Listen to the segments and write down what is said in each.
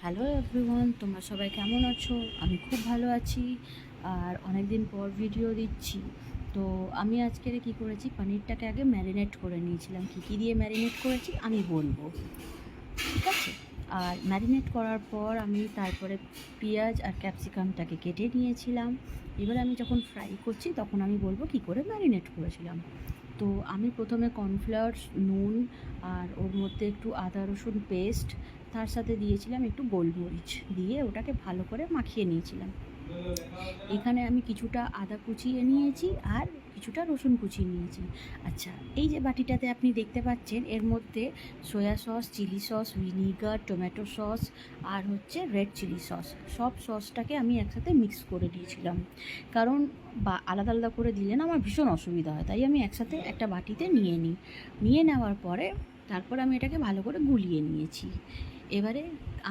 Hello everyone, তোমরা সবাই কেমন আছো? আমি খুব ভালো আছি। আর অনেক দিন পর ভিডিও দিচ্ছি। তো আমি আজকের কী করেছি, পনিরটাকে আগে ম্যারিনেট করে নিয়েছিলাম। কী দিয়ে ম্যারিনেট করেছি আমি বলবো, ঠিক আছে? আর ম্যারিনেট করার পর আমি তারপরে পেঁয়াজ আর ক্যাপসিকামটাকে কেটে নিয়েছিলাম। এবার আমি যখন ফ্রাই করছি তখন আমি বলবো কী করে ম্যারিনেট করেছিলাম। তো আমি প্রথমে কর্নফ্লাওয়ার, নুন আর ওর মধ্যে একটু আদা রসুন পেস্ট, তার সাথে দিয়েছিলাম একটু গোলমরিচ, দিয়ে ওটাকে ভালো করে মাখিয়ে নিয়েছিলাম। এখানে আমি কিছুটা আদা কুচিয়ে নিয়েছি আর কিছুটা রসুন কুচিয়ে নিয়েছি। আচ্ছা, এই যে বাটিটাতে আপনি দেখতে পাচ্ছেন, এর মধ্যে soya sauce, chilli sauce, vinegar, tomato sauce আর হচ্ছে রেড চিলি সস, সব সসটাকে আমি একসাথে মিক্স করে দিয়েছিলাম। কারণ আলাদা আলাদা করে দিলে না আমার ভীষণ অসুবিধা হয়, তাই আমি একসাথে একটা বাটিতে নিয়ে নেওয়ার পরে তারপর আমি এটাকে ভালো করে গুলিয়ে নিয়েছি। এবারে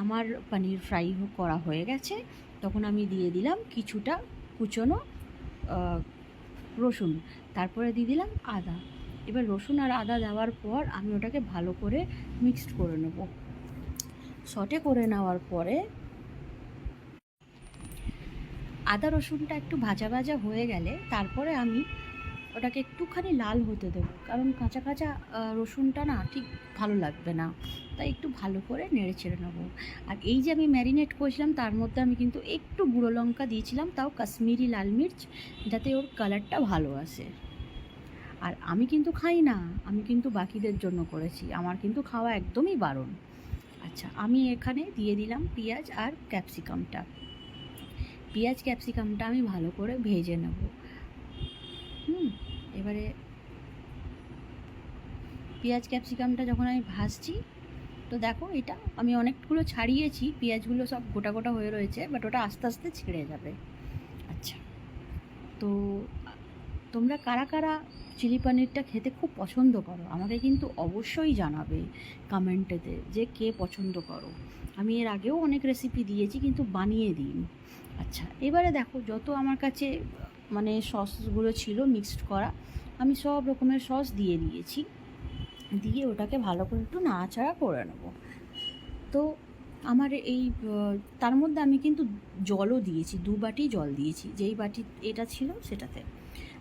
আমার পনির ফ্রাই করা হয়ে গেছে, তখন আমি দিয়ে দিলাম কিছুটা কুচনো রসুন, তারপরে দিয়ে দিলাম আদা। এবার রসুন আর আদা দেওয়ার পর আমি ওটাকে ভালো করে মিক্সড করে নেব। সটে করে নেওয়ার পরে আদা রসুনটা একটু ভাজা ভাজা হয়ে গেলে তারপরে আমি ওটাকে একটুখানি লাল হতে দেবো, কারণ কাঁচা কাঁচা রসুনটা না ঠিক ভালো লাগবে না, তাই একটু ভালো করে নেড়ে ছেড়ে নেবো। আর এই যে আমি ম্যারিনেট করেছিলাম তার মধ্যে আমি কিন্তু একটু গুঁড়ো লঙ্কা দিয়েছিলাম, তাও কাশ্মীরি লাল মির্চ, যাতে ওর কালারটা ভালো আসে। আর আমি কিন্তু খাই না, আমি কিন্তু বাকিদের জন্য করেছি, আমার কিন্তু খাওয়া একদমই বারণ। আচ্ছা, আমি এখানে দিয়ে দিলাম পেঁয়াজ আর ক্যাপসিকামটা। পেঁয়াজ ক্যাপসিকামটা আমি ভালো করে ভেজে নেব। এবারে পেঁয়াজ ক্যাপসিকামটা যখন আমি ভাজছি, তো দেখো এটা আমি অনেকগুলো ছাড়িয়েছি, পেঁয়াজগুলো সব গোটা গোটা হয়ে রয়েছে, বাট ওটা আস্তে আস্তে ছেড়ে যাবে। আচ্ছা, তো তোমরা কারা কারা চিলি পনিরটা খেতে খুব পছন্দ করো আমাকে কিন্তু অবশ্যই জানাবে কমেন্টেতে, যে কে পছন্দ করো। আমি এর আগেও অনেক রেসিপি দিয়েছি কিন্তু বানিয়ে দিইনি। আচ্ছা, এবারে দেখো যত আমার কাছে মানে সসগুলো ছিল মিক্সড করা, আমি সব রকমের সস দিয়ে দিয়েছি, দিয়ে ওটাকে ভালো করে একটু নাড়াচাড়া করে নেব। তো আমার এই তার মধ্যে আমি কিন্তু জলও দিয়েছি, 2 বাটি জল দিয়েছি, যেই বাটি এটা ছিল সেটাতে।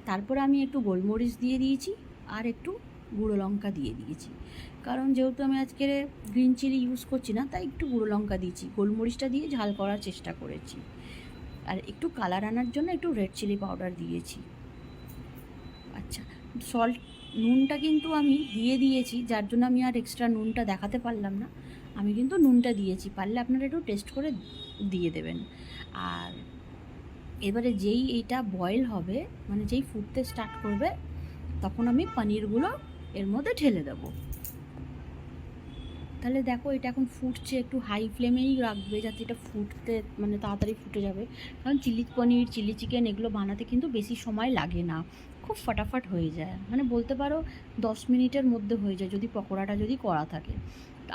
তারপরে আমি একটু গোলমরিচ দিয়ে দিয়েছি আর একটু গুঁড়ো লঙ্কা দিয়ে দিয়েছি, কারণ যেহেতু আমি আজকে গ্রিন চিলি ইউজ করছি না, তাই একটু গুঁড়ো লঙ্কা দিয়েছি, গোলমরিচটা দিয়ে ঝাল করার চেষ্টা করেছি। আর একটু কালার আনার জন্য একটু রেড চিলি পাউডার দিয়েছি। আচ্ছা, নুনটা কিন্তু আমি দিয়ে দিয়েছি, যার জন্য আমি আর এক্সট্রা নুনটা দেখাতে পারলাম না, আমি কিন্তু নুনটা দিয়েছি, পারলে আপনারা একটু টেস্ট করে দিয়ে দেবেন। আর এবারে যেই এইটা বয়েল হবে, মানে যেই ফুটতে স্টার্ট করবে, তখন আমি পনিরগুলো এর মধ্যে ঢেলে দেবো। তাহলে দেখো এটা এখন ফুটছে, একটু হাই ফ্লেমেই রাখবে যাতে এটা ফুটতে মানে তাড়াতাড়ি ফুটে যাবে, কারণ চিলি পনির, চিলি চিকেন এগুলো বানাতে কিন্তু বেশি সময় লাগে না, খুব ফটাফট হয়ে যায়, মানে বলতে পারো 10 মিনিটের মধ্যে হয়ে যায় যদি পকোড়াটা যদি করা থাকে।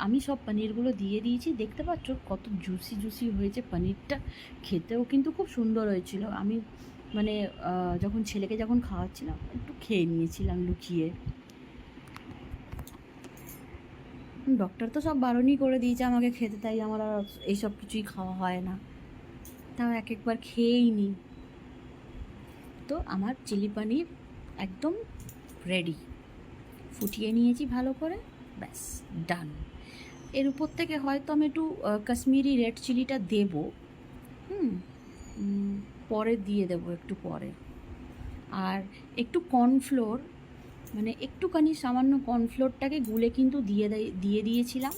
আমি সব পনিরগুলো দিয়ে দিয়েছি, দেখতে পাচ্ছ কত জুসি জুসি হয়েছে পনিরটা, খেতেও কিন্তু খুব সুন্দর হয়েছিল। আমি মানে যখন ছেলেকে যখন খাওয়াচ্ছিলাম একটু খেয়ে নিয়েছিলাম লুকিয়ে। ডক্টর তো সব বারণই করে দিয়েছে আমাকে খেতে, তাই আমার আর এইসব কিছুই খাওয়া হয় না, তাও একবার খেয়েই নিই। তো আমার চিলি পনির একদম রেডি, ফুটিয়ে নিয়েছি ভালো করে, ব্যাস ডান। এর উপর থেকে হয়তো আমি একটু কাশ্মীরি রেড চিলিটা দেবো, পরে দিয়ে দেবো একটু পরে। আর একটু কর্নফ্লোর, মানে একটুখানি সামান্য কর্নফ্লোরটাকে গুলে কিন্তু দিয়ে দিয়েছিলাম।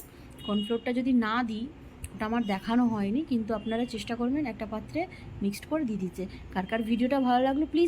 কর্নফ্লোরটা যদি না দিই, ওটা আমার দেখানো হয়নি, কিন্তু আপনারা চেষ্টা করবেন একটা পাত্রে মিক্সড করে দিয়ে দিতে। কার কার ভিডিওটা ভালো লাগলো প্লিজ